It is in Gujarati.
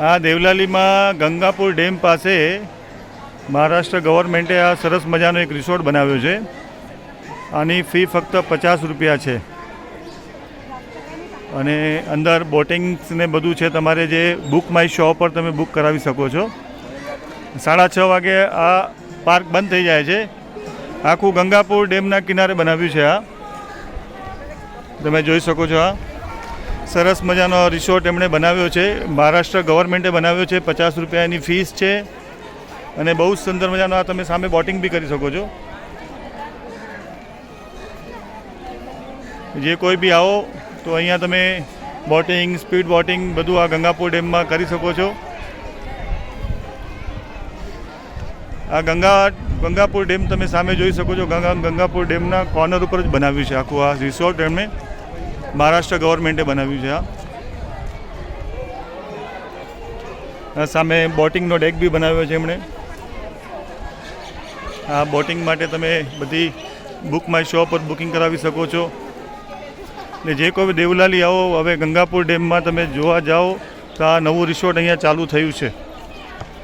આ દેવલાલીમાં ગંગાપુર ડેમ પાસે મહારાષ્ટ્ર ગવર્મેન્ટે આ સરસ મજાનો એક રિસોર્ટ બનાવ્યો છે. આની ફી ફક્ત 50 રૂપિયા છે અને અંદર બોટિંગ્સ ને બધું છે. તમારે જે બુક માય શો પર તમે બુક કરાવી શકો છો. 6:30 વાગે આ પાર્ક બંધ થઈ જાય છે. આખું ગંગાપુર ડેમના કિનારે બનાવ્યું છે. આ તમે જોઈ શકો છો. આ સરસ મજાનો રિસોર્ટ એમણે બનાવ્યો છે. મહારાષ્ટ્ર ગવર્મેન્ટે બનાવ્યો છે. 50 રૂપિયાની ફીસ છે અને બહુ સુંદર મજાનો આ તમે સામે બોટિંગ બી કરી શકો છો. જે કોઈ બી આવો તો અહીંયા તમે બોટિંગ, સ્પીડ બોટિંગ બધું આ ગંગાપુર ડેમમાં કરી શકો છો. આ ગંગાપુર ડેમ તમે સામે જોઈ શકો છો. ગંગાપુર ડેમના કોર્નર ઉપર જ બનાવ્યું છે આખું આ રિસોર્ટ. એમણે મહારાષ્ટ્ર ગવર્મેન્ટે બનાવ્યું છે. આ સામે બોટિંગનો ડેક બી બનાવ્યો છે એમણે. આ બોટિંગ માટે તમે બધી બુક માય શો પર બુકિંગ કરાવી શકો છો. ને જે કોઈ દેવલાલી આવો હવે ગંગાપુર ડેમમાં તમે જોવા જાઓ તો આ નવું રિસોર્ટ અહીંયા ચાલુ થયું છે.